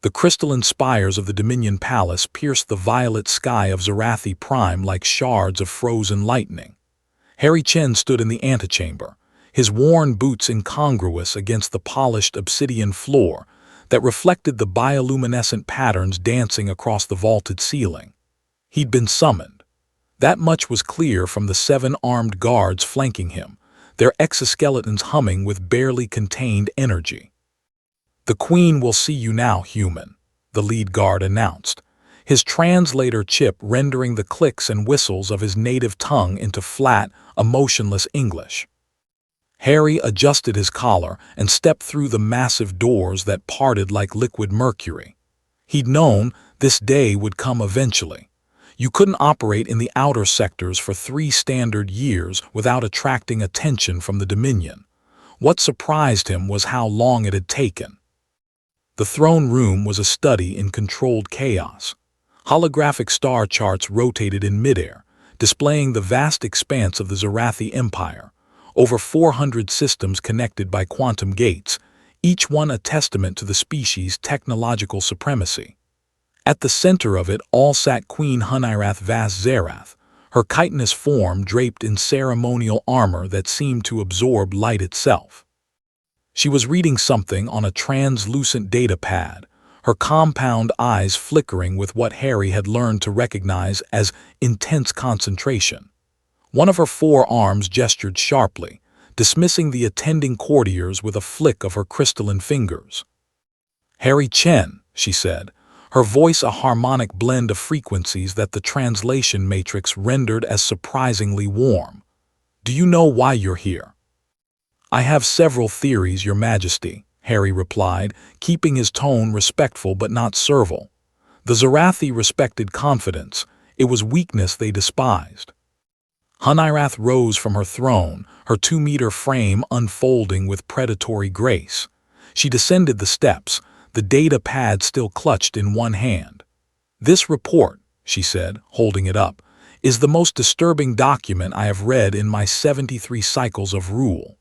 The crystalline spires of the Dominion Palace pierced the violet sky of Zarathi Prime like shards of frozen lightning. Harry Chen stood in the antechamber, his worn boots incongruous against the polished obsidian floor that reflected the bioluminescent patterns dancing across the vaulted ceiling. He'd been summoned. That much was clear from the 7 armed guards flanking him, their exoskeletons humming with barely contained energy. "The Queen will see you now, human," the lead guard announced, his translator chip rendering the clicks and whistles of his native tongue into flat, emotionless English. Harry adjusted his collar and stepped through the massive doors that parted like liquid mercury. He'd known this day would come eventually. You couldn't operate in the outer sectors for 3 standard years without attracting attention from the Dominion. What surprised him was how long it had taken. The throne room was a study in controlled chaos. Holographic star charts rotated in midair, displaying the vast expanse of the Zarathi Empire. Over 400 systems connected by quantum gates, each one a testament to the species' technological supremacy. At the center of it all sat Queen Hunirath Vas Zerath, her chitinous form draped in ceremonial armor that seemed to absorb light itself. She was reading something on a translucent data pad, her compound eyes flickering with what Harry had learned to recognize as intense concentration. One of her 4 arms gestured sharply, dismissing the attending courtiers with a flick of her crystalline fingers. "Harry Chen," she said, her voice a harmonic blend of frequencies that the translation matrix rendered as surprisingly warm. "Do you know why you're here?" "I have several theories, Your Majesty," Harry replied, keeping his tone respectful but not servile. The Zarathi respected confidence. It was weakness they despised. Hunirath rose from her throne, her 2-meter frame unfolding with predatory grace. She descended the steps, the data pad still clutched in one hand. "This report," she said, holding it up, "is the most disturbing document I have read in my 73 cycles of rule."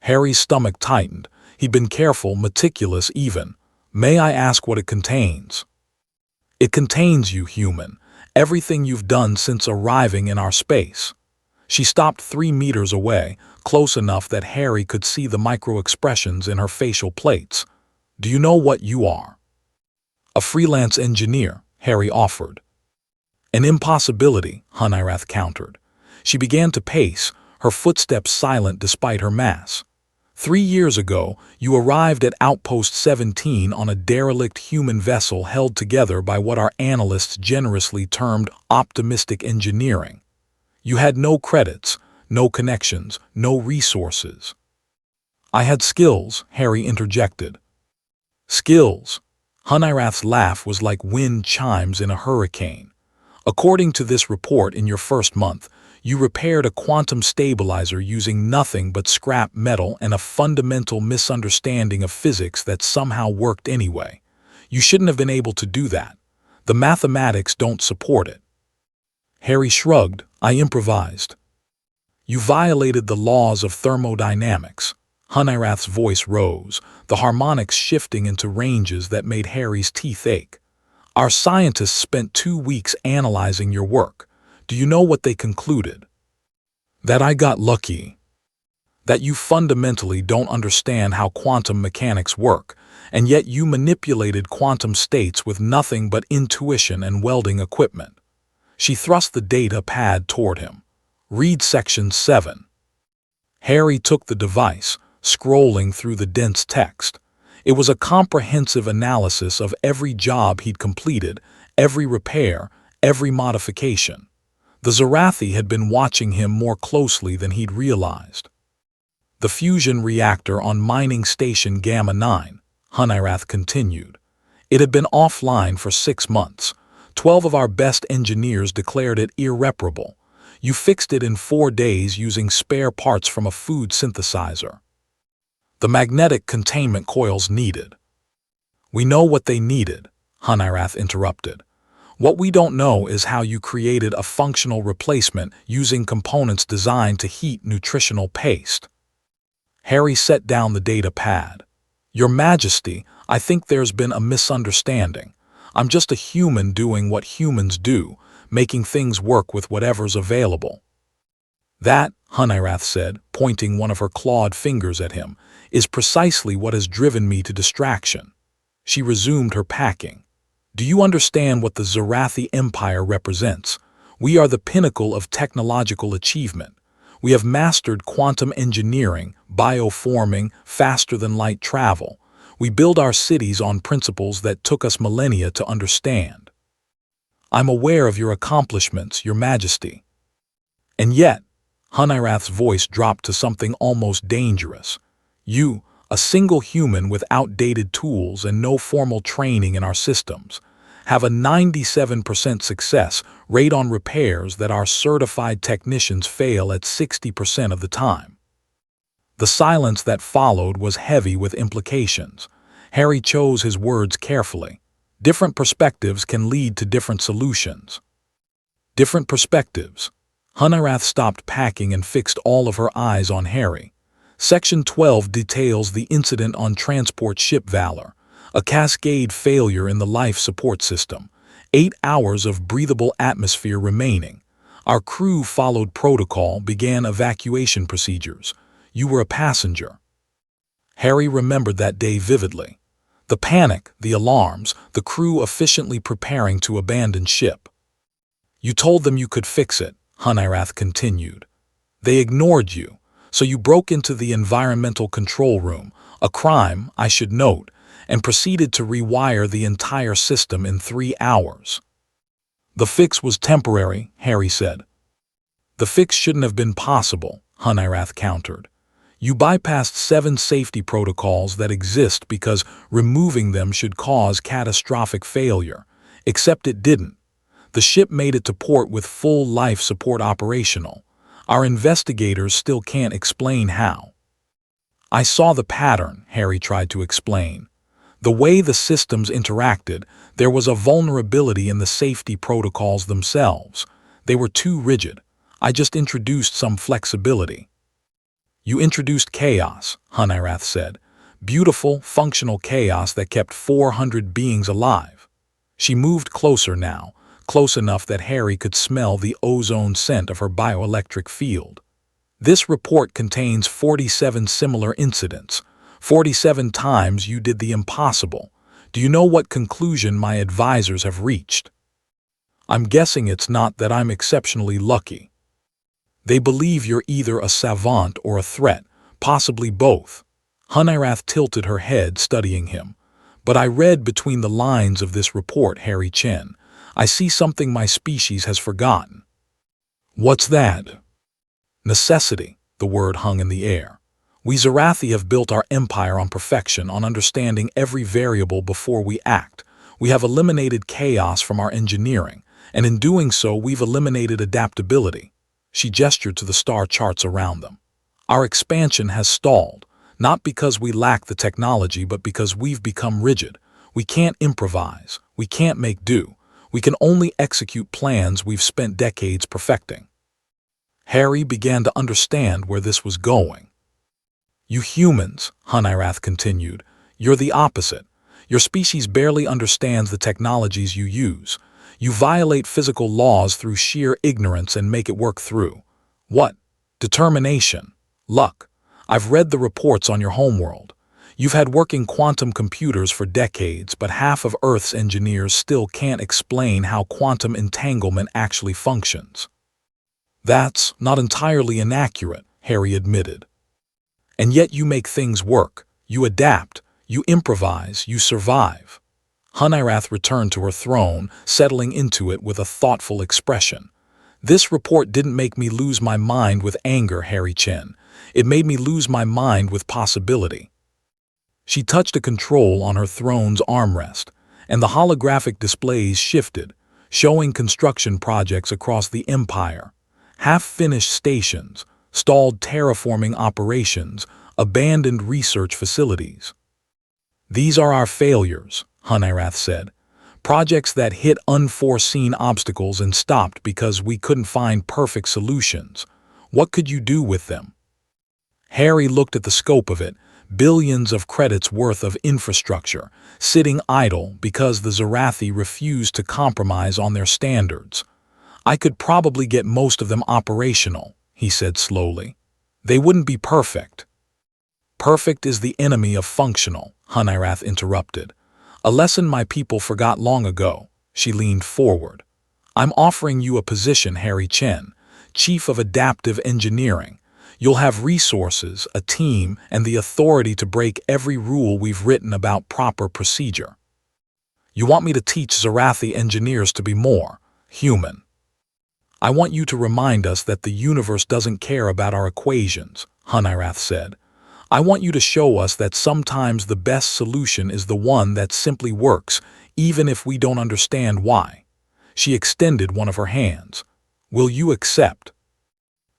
Harry's stomach tightened. He'd been careful, meticulous even. "May I ask what it contains?" "It contains you, human. Everything you've done since arriving in our space." She stopped 3 meters away, close enough that Harry could see the micro-expressions in her facial plates. "Do you know what you are?" "A freelance engineer," Harry offered. "An impossibility," Hunirath countered. She began to pace, her footsteps silent despite her mass. 3 years ago, you arrived at Outpost 17 on a derelict human vessel held together by what our analysts generously termed optimistic engineering. You had no credits, no connections, no resources. "I had skills," Harry interjected. "Skills?" Hunirath's laugh was like wind chimes in a hurricane. "According to this report, in your first month, you repaired a quantum stabilizer using nothing but scrap metal and a fundamental misunderstanding of physics that somehow worked anyway. You shouldn't have been able to do that. The mathematics don't support it." Harry shrugged. "I improvised." "You violated the laws of thermodynamics." Hunirath's voice rose, the harmonics shifting into ranges that made Harry's teeth ache. "Our scientists spent 2 weeks analyzing your work. Do you know what they concluded?" "That I got lucky. That you fundamentally don't understand how quantum mechanics work, and yet you manipulated quantum states with nothing but intuition and welding equipment." She thrust the data pad toward him. "Read section 7. Harry took the device, scrolling through the dense text. It was a comprehensive analysis of every job he'd completed, every repair, every modification. The Zarathi had been watching him more closely than he'd realized. "The fusion reactor on Mining Station Gamma 9, Hunirath continued. "It had been offline for 6 months. 12 of our best engineers declared it irreparable. You fixed it in 4 days using spare parts from a food synthesizer. The magnetic containment coils needed." "We know what they needed," Hunirath interrupted. "What we don't know is how you created a functional replacement using components designed to heat nutritional paste." Harry set down the data pad. Your Majesty, I think there's been a misunderstanding. I'm just a human doing what humans do, making things work with whatever's available. That, Hunirath said, pointing one of her clawed fingers at him, is precisely what has driven me to distraction. She resumed her packing. Do you understand what the Zarathi Empire represents? We are the pinnacle of technological achievement. We have mastered quantum engineering, bioforming, faster-than-light travel. We build our cities on principles that took us millennia to understand. I'm aware of your accomplishments, Your Majesty. And yet, Hunirath's voice dropped to something almost dangerous. You, a single human with outdated tools and no formal training in our systems, have a 97% success rate on repairs that our certified technicians fail at 60% of the time. The silence that followed was heavy with implications. Harry chose his words carefully. Different perspectives can lead to different solutions. Different perspectives. Hunirath stopped packing and fixed all of her eyes on Harry. Section 12 details the incident on transport ship Valor, a cascade failure in the life support system, 8 hours of breathable atmosphere remaining. Our crew followed protocol, began evacuation procedures. You were a passenger. Harry remembered that day vividly. The panic, the alarms, the crew efficiently preparing to abandon ship. You told them you could fix it, Hunirath continued. They ignored you, so you broke into the environmental control room, a crime, I should note, and proceeded to rewire the entire system in 3 hours. The fix was temporary, Harry said. The fix shouldn't have been possible, Hunirath countered. You bypassed 7 safety protocols that exist because removing them should cause catastrophic failure, except it didn't. The ship made it to port with full life support operational. Our investigators still can't explain how. I saw the pattern, Harry tried to explain. The way the systems interacted, there was a vulnerability in the safety protocols themselves. They were too rigid. I just introduced some flexibility. You introduced chaos, Hunirath said. Beautiful, functional chaos that kept 400 beings alive. She moved closer now, close enough that Harry could smell the ozone scent of her bioelectric field. This report contains 47 similar incidents. 47 times you did the impossible. Do you know what conclusion my advisors have reached? I'm guessing it's not that I'm exceptionally lucky. They believe you're either a savant or a threat, possibly both. Hunirath tilted her head, studying him. But I read between the lines of this report, Harry Chen. I see something my species has forgotten. What's that? Necessity, the word hung in the air. We Zarathi have built our empire on perfection, on understanding every variable before we act. We have eliminated chaos from our engineering, and in doing so we've eliminated adaptability. She gestured to the star charts around them. Our expansion has stalled, not because we lack the technology, but because we've become rigid. We can't improvise. We can't make do. We can only execute plans we've spent decades perfecting. Harry began to understand where this was going. You humans, Hunirath continued, you're the opposite. Your species barely understands the technologies you use. You violate physical laws through sheer ignorance and make it work through. What? Determination. Luck. I've read the reports on your homeworld. You've had working quantum computers for decades, but half of Earth's engineers still can't explain how quantum entanglement actually functions. That's not entirely inaccurate, Harry admitted. And yet you make things work. You adapt. You improvise. You survive. Hunirath returned to her throne, settling into it with a thoughtful expression. This report didn't make me lose my mind with anger, Harry Chen. It made me lose my mind with possibility. She touched a control on her throne's armrest, and the holographic displays shifted, showing construction projects across the empire. Half-finished stations, stalled terraforming operations, abandoned research facilities. These are our failures, Hunirath said. Projects that hit unforeseen obstacles and stopped because we couldn't find perfect solutions. What could you do with them? Harry looked at the scope of it, billions of credits worth of infrastructure, sitting idle because the Zarathi refused to compromise on their standards. I could probably get most of them operational, he said slowly. They wouldn't be perfect. Perfect is the enemy of functional, Hunirath interrupted. A lesson my people forgot long ago. She leaned forward. I'm offering you a position, Harry Chen, Chief of Adaptive Engineering. You'll have resources, a team, and the authority to break every rule we've written about proper procedure. You want me to teach Zarathi engineers to be more human. I want you to remind us that the universe doesn't care about our equations, Hunirath said. I want you to show us that sometimes the best solution is the one that simply works, even if we don't understand why. She extended one of her hands. Will you accept?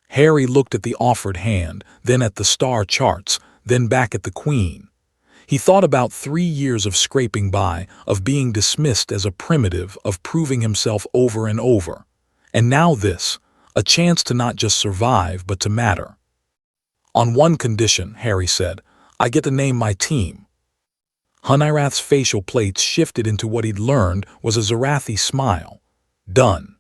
Harry looked at the offered hand, then at the star charts, then back at the Queen. He thought about 3 years of scraping by, of being dismissed as a primitive, of proving himself over and over. And now this, a chance to not just survive, but to matter. On one condition, Harry said, I get to name my team. Hunirath's facial plates shifted into what he'd learned was a Zarathi smile. Done.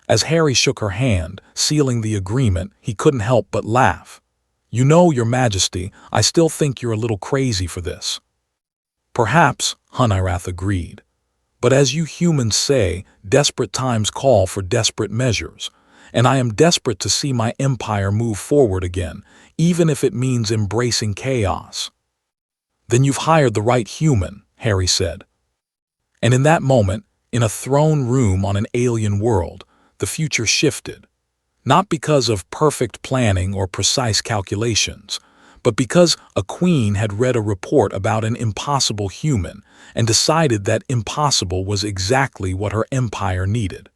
As Harry shook her hand, sealing the agreement, he couldn't help but laugh. You know, Your Majesty, I still think you're a little crazy for this. Perhaps, Hunirath agreed. But as you humans say, desperate times call for desperate measures, and I am desperate to see my empire move forward again, even if it means embracing chaos. Then you've hired the right human, Harry said. And in that moment, in a throne room on an alien world, the future shifted. Not because of perfect planning or precise calculations, but because a queen had read a report about an impossible human and decided that impossible was exactly what her empire needed.